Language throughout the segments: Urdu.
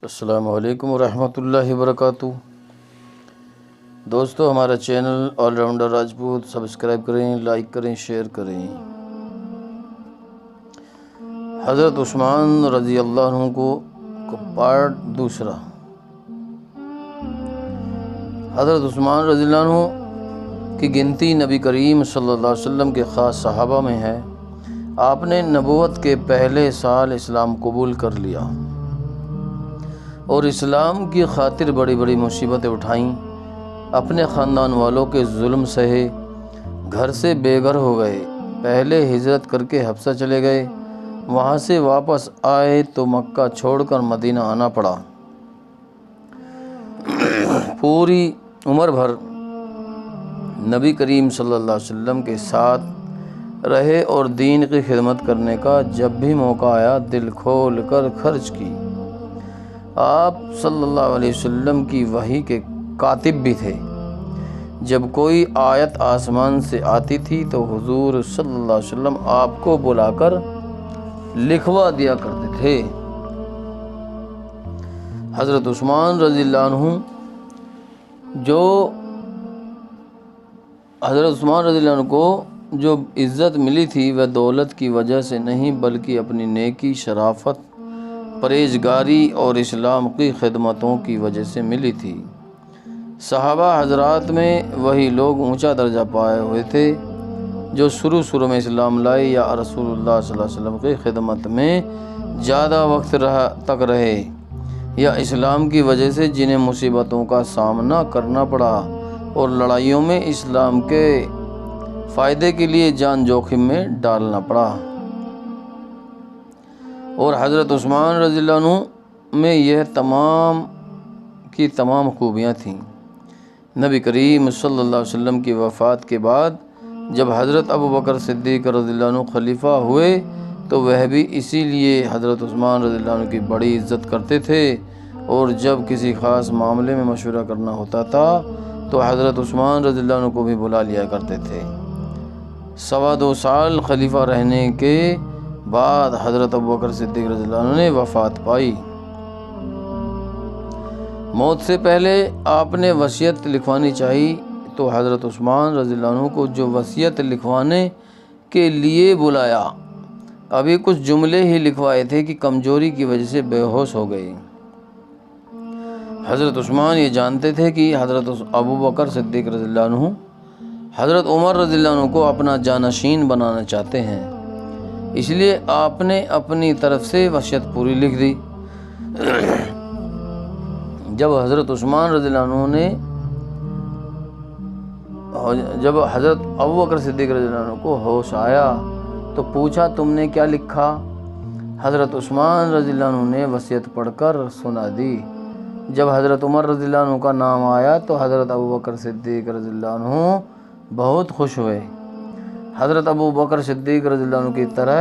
السلام علیکم ورحمۃ اللہ وبرکاتہ۔ دوستو، ہمارا channel all rounder Rajput subscribe کریں، لائک کریں، شیئر کریں۔ حضرت عثمان رضی اللہ عنہ کو پارٹ دوسرا۔ حضرت عثمان رضی اللہ عنہ کی گنتی نبی کریم صلی اللہ علیہ وسلم کے خاص صحابہ میں ہے۔ آپ نے نبوت کے پہلے سال اسلام قبول کر لیا اور اسلام کی خاطر بڑی بڑی مصیبتیں اٹھائیں، اپنے خاندان والوں کے ظلم سہے، گھر سے بے گھر ہو گئے۔ پہلے ہجرت کر کے حبشہ چلے گئے، وہاں سے واپس آئے تو مکہ چھوڑ کر مدینہ آنا پڑا۔ پوری عمر بھر نبی کریم صلی اللہ علیہ وسلم کے ساتھ رہے اور دین کی خدمت کرنے کا جب بھی موقع آیا دل کھول کر خرچ کی۔ آپ صلی اللہ علیہ وسلم کی وحی کے کاتب بھی تھے۔ جب کوئی آیت آسمان سے آتی تھی تو حضور صلی اللہ علیہ وسلم آپ کو بلا کر لکھوا دیا کرتے تھے۔ حضرت عثمان رضی اللہ عنہ کو جو عزت ملی تھی وہ دولت کی وجہ سے نہیں بلکہ اپنی نیکی، شرافت، پرہیزگاری اور اسلام کی خدمتوں کی وجہ سے ملی تھی۔ صحابہ حضرات میں وہی لوگ اونچا درجہ پائے ہوئے تھے جو شروع میں اسلام لائے یا رسول اللہ صلی اللہ علیہ وسلم کی خدمت میں زیادہ وقت تک رہے، یا اسلام کی وجہ سے جنہیں مصیبتوں کا سامنا کرنا پڑا اور لڑائیوں میں اسلام کے فائدے کے لیے جان جوخم میں ڈالنا پڑا۔ اور حضرت عثمان رضی اللہ عنہ میں یہ تمام کی تمام خوبیاں تھیں۔ نبی کریم صلی اللہ علیہ وسلم کی وفات کے بعد جب حضرت ابوبکر صدیق رضی اللہ عنہ خلیفہ ہوئے تو وہ بھی اسی لیے حضرت عثمان رضی اللہ عنہ کی بڑی عزت کرتے تھے، اور جب کسی خاص معاملے میں مشورہ کرنا ہوتا تھا تو حضرت عثمان رضی اللہ عنہ کو بھی بلا لیا کرتے تھے۔ 2.25 سال خلیفہ رہنے کے بعد حضرت ابوبکر صدیق رضی اللہ عنہ نے وفات پائی۔ موت سے پہلے آپ نے وصیت لکھوانی چاہی تو حضرت عثمان رضی اللہ عنہ کو جو وصیت لکھوانے کے لیے بلایا، ابھی کچھ جملے ہی لکھوائے تھے کہ کمزوری کی وجہ سے بے ہوش ہو گئے۔ حضرت عثمان یہ جانتے تھے کہ حضرت ابوبکر صدیق رضی اللہ عنہ حضرت عمر رضی اللہ عنہ کو اپنا جانشین بنانا چاہتے ہیں، اس لیے آپ نے اپنی طرف سے وصیت پوری لکھ دی۔ جب حضرت ابوبکر صدیق رضی اللہ عنہ کو ہوش آیا تو پوچھا، تم نے کیا لکھا؟ حضرت عثمان رضی اللہ عنہ نے وصیت پڑھ کر سنا دی۔ جب حضرت عمر رضی اللہ عنہ کا نام آیا تو حضرت ابوبکر صدیق رضی اللہ عنہ بہت خوش ہوئے۔ حضرت ابوبکر صدیق رضی اللہ عنہ کی طرح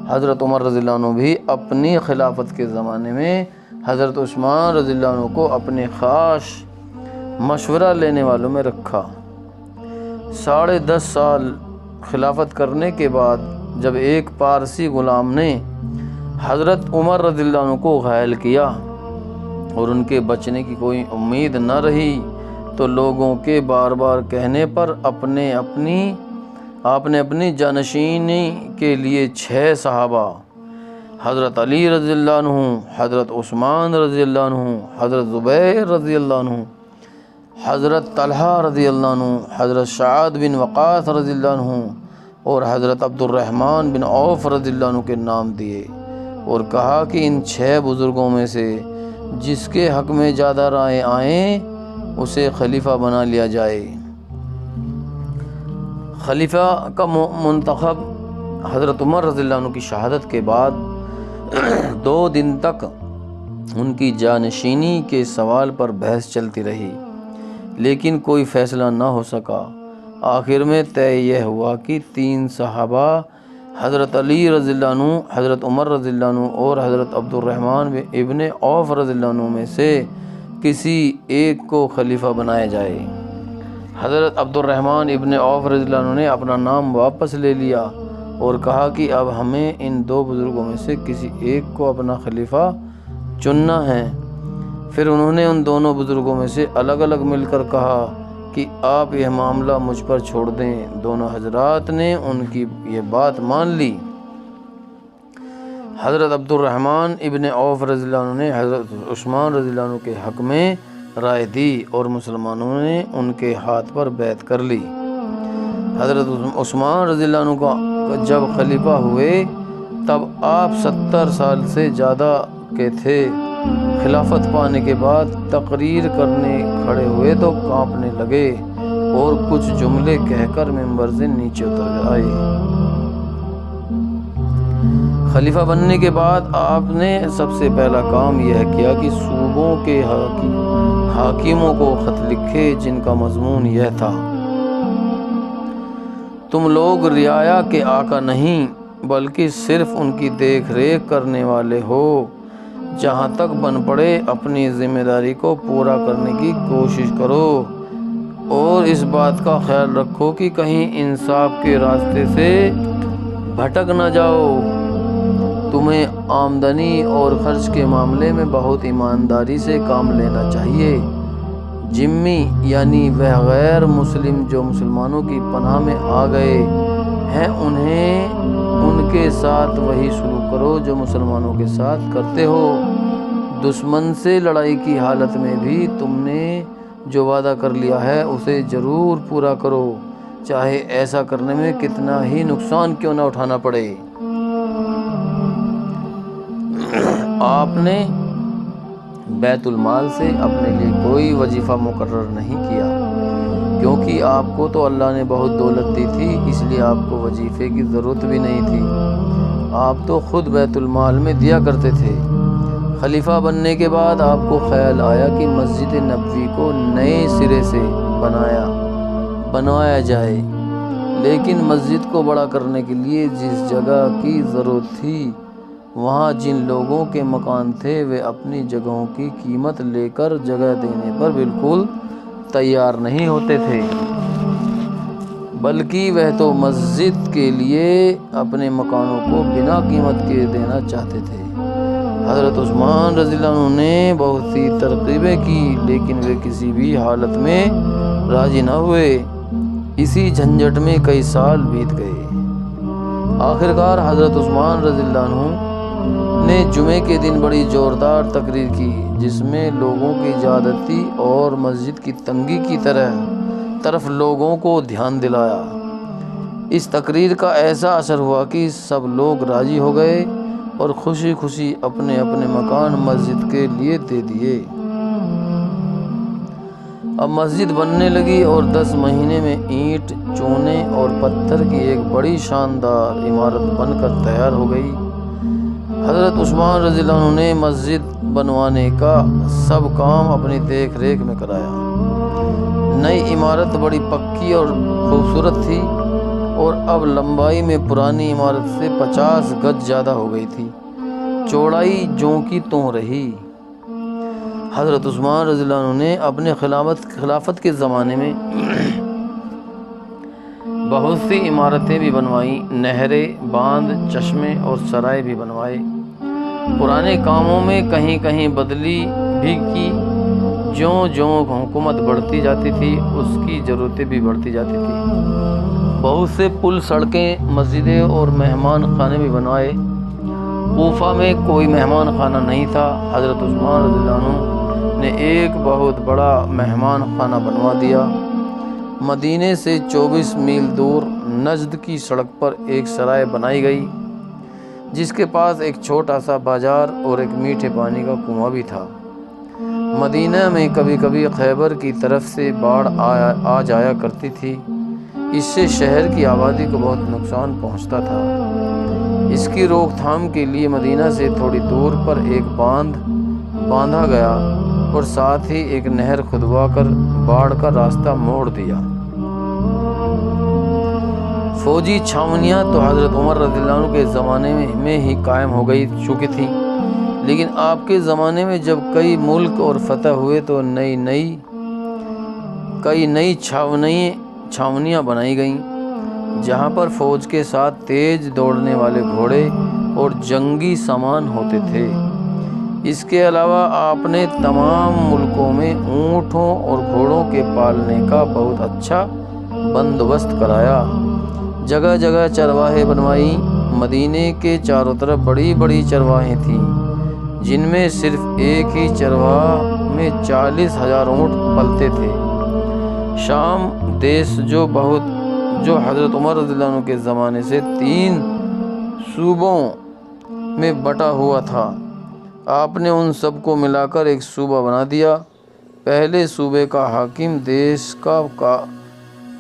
حضرت عمر رضی اللہ عنہ بھی اپنی خلافت کے زمانے میں حضرت عثمان رضی اللہ عنہ کو اپنے خاص مشورہ لینے والوں میں رکھا۔ 10.5 سال خلافت کرنے کے بعد جب ایک پارسی غلام نے حضرت عمر رضی اللہ عنہ کو گھائل کیا اور ان کے بچنے کی کوئی امید نہ رہی تو لوگوں کے بار بار کہنے پر آپ نے اپنی جانشینی کے لیے 6 صحابہ، حضرت علی رضی اللہ عنہ، حضرت عثمان رضی اللہ عنہ، حضرت زبیر رضی اللہ عنہ، حضرت طلحہ رضی اللہ عنہ، حضرت سعد بن وقاص رضی اللہ عنہ اور حضرت عبد الرحمن بن عوف رضی اللہ عنہ کے نام دیے، اور کہا کہ ان 6 بزرگوں میں سے جس کے حق میں زیادہ رائے آئیں اسے خلیفہ بنا لیا جائے۔ خلیفہ کا منتخب حضرت عمر رضی اللہ عنہ کی شہادت کے بعد 2 دن تک ان کی جانشینی کے سوال پر بحث چلتی رہی، لیکن کوئی فیصلہ نہ ہو سکا۔ آخر میں طے یہ ہوا کہ 3 صحابہ حضرت علی رضی اللہ عنہ، حضرت عمر رضی اللہ عنہ اور حضرت عبد الرحمن ابن عوف رضی اللہ عنہ میں سے کسی ایک کو خلیفہ بنایا جائے۔ حضرت عبد الرحمن ابن عوف رضی اللہ عنہ نے اپنا نام واپس لے لیا اور کہا کہ اب ہمیں ان 2 بزرگوں میں سے کسی ایک کو اپنا خلیفہ چننا ہے۔ پھر انہوں نے ان دونوں بزرگوں میں سے الگ الگ مل کر کہا کہ آپ یہ معاملہ مجھ پر چھوڑ دیں۔ دونوں حضرات نے ان کی یہ بات مان لی۔ حضرت عبد الرحمن ابن عوف رضی اللہ عنہ نے حضرت عثمان رضی اللہ عنہ کے حق میں رائے دی اور مسلمانوں نے ان کے ہاتھ پر بیعت کر لی۔ حضرت عثمان رضی اللہ عنہ کو جب خلیفہ ہوئے تب آپ 70 سال سے زیادہ کے تھے۔ خلافت پانے کے بعد تقریر کرنے کھڑے ہوئے تو کانپنے لگے اور کچھ جملے کہہ کر ممبر سے نیچے اتر آئے۔ خلیفہ بننے کے بعد آپ نے سب سے پہلا کام یہ کیا کہ صوبوں کے حاکموں کو خط لکھے جن کا مضمون یہ تھا: تم لوگ رعایا کے آقا نہیں بلکہ صرف ان کی دیکھ ریکھ کرنے والے ہو۔ جہاں تک بن پڑے اپنی ذمہ داری کو پورا کرنے کی کوشش کرو اور اس بات کا خیال رکھو کہ کہیں انصاف کے راستے سے بھٹک نہ جاؤ۔ تمہیں آمدنی اور خرچ کے معاملے میں بہت ایمانداری سے کام لینا چاہیے۔ ذمی یعنی وہ غیر مسلم جو مسلمانوں کی پناہ میں آ گئے ہیں ان کے ساتھ وہی سلوک کرو جو مسلمانوں کے ساتھ کرتے ہو۔ دشمن سے لڑائی کی حالت میں بھی تم نے جو وعدہ کر لیا ہے اسے ضرور پورا کرو، چاہے ایسا کرنے میں کتنا ہی نقصان کیوں نہ اٹھانا پڑے۔ آپ نے بیت المال سے اپنے لیے کوئی وظیفہ مقرر نہیں کیا، کیونکہ آپ کو تو اللہ نے بہت دولت دی تھی، اس لیے آپ کو وظیفے کی ضرورت بھی نہیں تھی۔ آپ تو خود بیت المال میں دیا کرتے تھے۔ خلیفہ بننے کے بعد آپ کو خیال آیا کہ مسجد نبوی کو نئے سرے سے بنوایا جائے، لیکن مسجد کو بڑا کرنے کے لیے جس جگہ کی ضرورت تھی وہاں جن لوگوں کے مکان تھے وہ اپنی جگہوں کی قیمت لے کر جگہ دینے پر بالکل تیار نہیں ہوتے تھے، بلکہ وہ تو مسجد کے لیے اپنے مکانوں کو بنا قیمت کے دینا چاہتے تھے۔ حضرت عثمان رضی اللہ عنہ نے بہت سی ترغیبیں کی لیکن وہ کسی بھی حالت میں راضی نہ ہوئے۔ اسی جھنجٹ میں کئی سال بیت گئے۔ آخرکار حضرت عثمان رضی اللہ عنہ نے جمعے کے دن بڑی زوردار تقریر کی جس میں لوگوں کی زیادتی اور مسجد کی تنگی کی طرف لوگوں کو دھیان دلایا۔ اس تقریر کا ایسا اثر ہوا کہ سب لوگ راضی ہو گئے اور خوشی خوشی اپنے اپنے مکان مسجد کے لیے دے دیے۔ اب مسجد بننے لگی اور 10 مہینے میں اینٹ، چونے اور پتھر کی ایک بڑی شاندار عمارت بن کر تیار ہو گئی۔ حضرت عثمان رضی اللہ عنہ نے مسجد بنوانے کا سب کام اپنی دیکھ ریکھ میں کرایا۔ نئی عمارت بڑی پکی اور خوبصورت تھی اور اب لمبائی میں پرانی عمارت سے 50 گز زیادہ ہو گئی تھی، چوڑائی جوں کی توں رہی۔ حضرت عثمان رضی اللہ عنہ نے اپنے خلافت کے زمانے میں بہت سی عمارتیں بھی بنوائیں، نہریں، باندھ، چشمے اور سرائے بھی بنوائے۔ پرانے کاموں میں کہیں کہیں بدلی بھی کی۔ جوں حکومت بڑھتی جاتی تھی اس کی ضرورتیں بھی بڑھتی جاتی تھی۔ بہت سے پل، سڑکیں، مسجدیں اور مہمان خانے بھی بنوائے۔ کوفہ میں کوئی مہمان خانہ نہیں تھا۔ حضرت عثمان رضی اللہ عنہ نے ایک بہت بڑا مہمان خانہ بنوا دیا۔ مدینے سے 24 میل دور نجد کی سڑک پر ایک سرائے بنائی گئی جس کے پاس ایک چھوٹا سا بازار اور ایک میٹھے پانی کا کنواں بھی تھا۔ مدینہ میں کبھی کبھی خیبر کی طرف سے باڑھ آ جایا کرتی تھی، اس سے شہر کی آبادی کو بہت نقصان پہنچتا تھا۔ اس کی روک تھام کے لیے مدینہ سے تھوڑی دور پر ایک باندھ باندھا گیا اور ساتھ ہی ایک نہر کھدوا کر باڑھ کا راستہ موڑ دیا۔ فوجی چھاونیاں تو حضرت عمر رضی اللہ عنہ کے زمانے میں ہی قائم ہو گئی چکی تھیں، لیکن آپ کے زمانے میں جب کئی ملک اور فتح ہوئے تو کئی نئی چھاونیاں بنائی گئیں جہاں پر فوج کے ساتھ تیز دوڑنے والے گھوڑے اور جنگی سامان ہوتے تھے۔ اس کے علاوہ آپ نے تمام ملکوں میں اونٹوں اور گھوڑوں کے پالنے کا بہت اچھا بندوبست کرایا، جگہ جگہ چرواہے بنوائی۔ مدینے کے چاروں طرف بڑی بڑی چرواہیں تھیں، جن میں صرف ایک ہی چرواہ میں 40,000 اونٹ پلتے تھے۔ شام دیش جو حضرت عمر رضی اللہ عنہ کے زمانے سے 3 صوبوں میں بٹا ہوا تھا، آپ نے ان سب کو ملا کر ایک صوبہ بنا دیا۔ پہلے صوبے کا حاکم دیش کا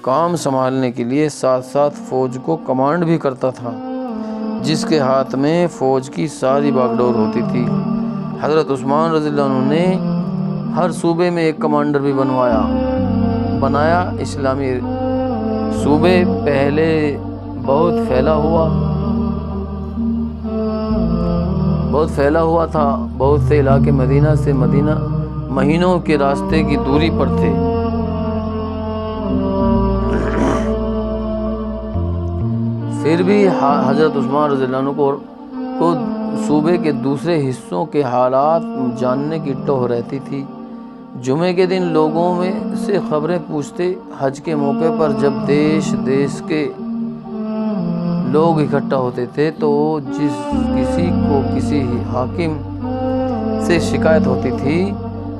کام سنبھالنے کے لیے ساتھ ساتھ فوج کو کمانڈ بھی کرتا تھا، جس کے ہاتھ میں فوج کی ساری باغ ڈور ہوتی تھی۔ حضرت عثمان رضی اللہ عنہ نے ہر صوبے میں ایک کمانڈر بھی بنایا۔ اسلامی صوبے پہلے بہت پھیلا ہوا تھا، بہت سے علاقے مدینہ سے مہینوں کے راستے کی دوری پر تھے۔ پھر بھی حضرت عثمان رضی اللہ عنہ کو صوبے کے دوسرے حصوں کے حالات جاننے کی ٹوہ رہتی تھی۔ جمعے کے دن لوگوں میں سے خبریں پوچھتے۔ حج کے موقع پر جب دیش کے لوگ اکٹھا ہوتے تھے تو جس کسی کو کسی حاکم سے شکایت ہوتی تھی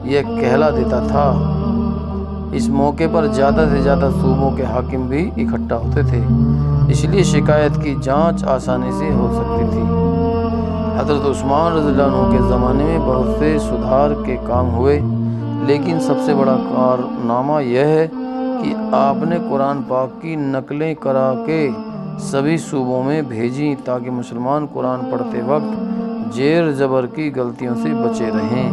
یہ کہلا دیتا تھا۔ اس موقع پر زیادہ سے زیادہ صوبوں کے حاکم بھی اکٹھا ہوتے تھے، اس لیے شکایت کی جانچ آسانی سے ہو سکتی تھی۔ حضرت عثمان رضی اللہ عنہ کے زمانے میں بہت سے سدھار کے کام ہوئے، لیکن سب سے بڑا کارنامہ یہ ہے کہ آپ نے قرآن پاک کی نقلیں کرا کے سبھی صوبوں میں بھیجیں تاکہ مسلمان قرآن پڑھتے وقت زیر زبر کی غلطیوں سے بچے رہیں۔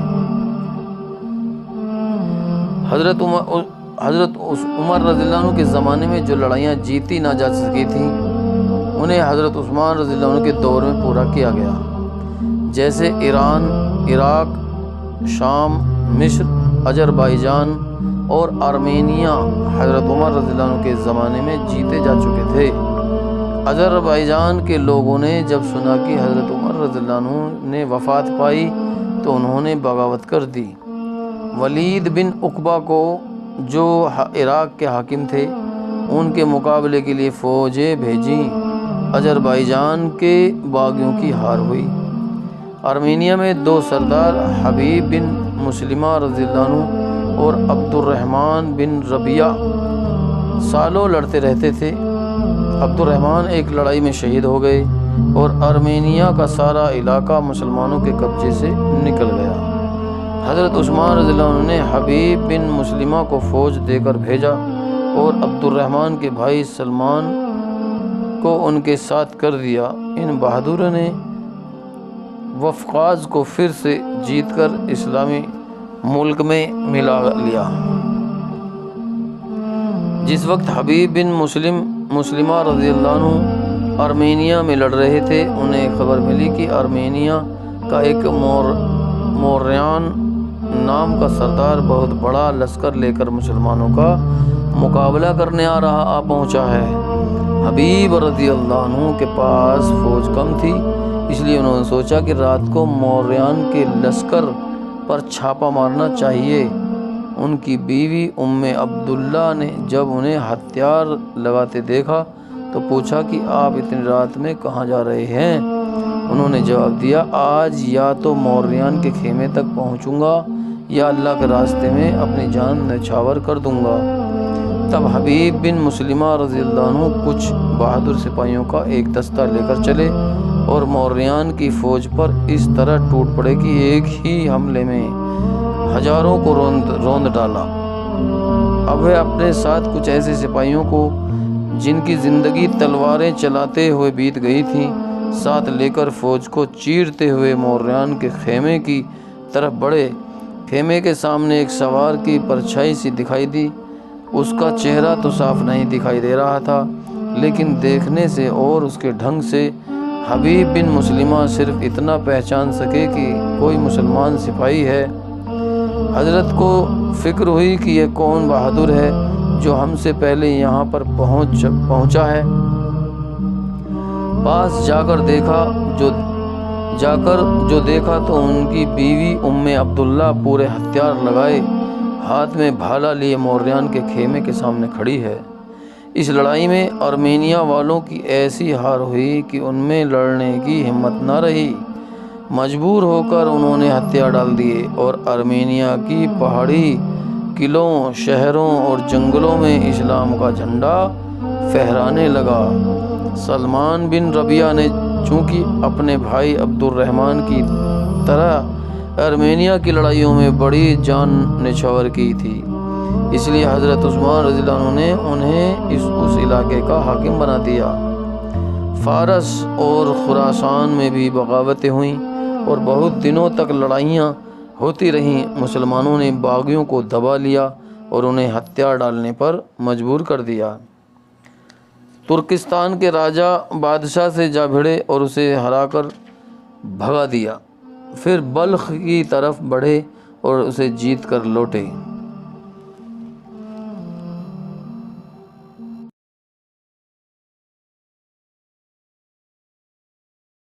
حضرت عمر رضی اللہ عنہ کے زمانے میں جو لڑائیاں جیتی نہ جا سکی تھیں انہیں حضرت عثمان رضی اللہ عنہ کے دور میں پورا کیا گیا، جیسے ایران، عراق، شام، مصر، اذربائیجان اور آرمینیا حضرت عمر رضی اللہ عنہ کے زمانے میں جیتے جا چکے تھے۔ اذربائیجان کے لوگوں نے جب سنا کہ حضرت عمر رضی اللہ عنہ نے وفات پائی تو انہوں نے بغاوت کر دی۔ ولید بن عقبہ کو جو عراق کے حاکم تھے ان کے مقابلے کے لیے فوجیں بھیجیں۔ اذربائیجان کے باغیوں کی ہار ہوئی۔ آرمینیا میں 2 سردار حبیب بن مسلمہ رضی اللہ عنہ اور عبد الرحمن بن ربیعہ سالوں لڑتے رہتے تھے۔ عبد الرحمن ایک لڑائی میں شہید ہو گئے اور آرمینیا کا سارا علاقہ مسلمانوں کے قبضے سے نکل گیا۔ حضرت عثمان رضی اللہ عنہ نے حبیب بن مسلمہ کو فوج دے کر بھیجا اور عبد الرحمن کے بھائی سلمان کو ان کے ساتھ کر دیا۔ ان بہادروں نے وفقاز کو پھر سے جیت کر اسلامی ملک میں ملا لیا۔ جس وقت حبیب بن مسلمہ رضی اللہ عنہ آرمینیا میں لڑ رہے تھے انہیں خبر ملی کہ آرمینیا کا ایک موریان نام کا سردار بہت بڑا لشکر لے کر مسلمانوں کا مقابلہ کرنے آ پہنچا ہے۔ حبیب رضی اللہ عنہ کے پاس فوج کم تھی، اس لیے انہوں نے سوچا کہ رات کو موریان کے لشکر پر چھاپا مارنا چاہیے۔ ان کی بیوی ام عبداللہ نے جب انہیں ہتھیار لگاتے دیکھا تو پوچھا کہ آپ اتنی رات میں کہاں جا رہے ہیں؟ انہوں نے جواب دیا، آج یا تو موریان کے خیمے تک پہنچوں گا یا اللہ کے راستے میں اپنی جان نچھاور کر دوں گا۔ تب حبیب بن مسلمہ رضی اللہ عنہ کچھ بہادر سپاہیوں کا ایک دستہ لے کر چلے اور موریان کی فوج پر اس طرح ٹوٹ پڑے کہ ایک ہی حملے میں ہزاروں کو روند ڈالا۔ اب وہ اپنے ساتھ کچھ ایسے سپاہیوں کو جن کی زندگی تلواریں چلاتے ہوئے بیت گئی تھی ساتھ لے کر فوج کو چیرتے ہوئے موریان کے خیمے کی طرف بڑھے۔ خیمے کے سامنے ایک سوار کی پرچھائی سی دکھائی دی۔ اس کا چہرہ تو صاف نہیں دکھائی دے رہا تھا، لیکن دیکھنے سے اور اس کے ڈھنگ سے حبیب بن مسلمہ صرف اتنا پہچان سکے کہ کوئی مسلمان سپاہی ہے۔ حضرت کو فکر ہوئی کہ یہ کون بہادر ہے جو ہم سے پہلے یہاں پر پہنچا ہے۔ پاس جا کر دیکھا جا کر جو دیکھا تو ان کی بیوی عبداللہ پورے ہتھیار لگائے ہاتھ میں بھالا لیے موریان کے خیمے کے سامنے کھڑی ہے۔ اس لڑائی میں ارمینیا والوں کی ایسی ہار ہوئی کہ ان میں لڑنے کی ہمت نہ رہی۔ مجبور ہو کر انہوں نے ہتھیار ڈال دیے اور ارمینیا کی پہاڑی قلعوں، شہروں اور جنگلوں میں اسلام کا جھنڈا پھہرانے لگا۔ سلمان بن ربیعہ نے چونکہ اپنے بھائی عبد الرحمن کی طرح ارمینیا کی لڑائیوں میں بڑی جان نچھاور کی تھی، اس لیے حضرت عثمان رضی اللہ عنہ نے انہیں اس علاقے کا حاکم بنا دیا۔ فارس اور خراسان میں بھی بغاوتیں ہوئیں اور بہت دنوں تک لڑائیاں ہوتی رہیں۔ مسلمانوں نے باغیوں کو دبا لیا اور انہیں ہتھیار ڈالنے پر مجبور کر دیا۔ ترکستان کے راجہ بادشاہ سے جا بھڑے اور اسے ہرا کر بھگا دیا، پھر بلخ کی طرف بڑھے اور اسے جیت کر لوٹے۔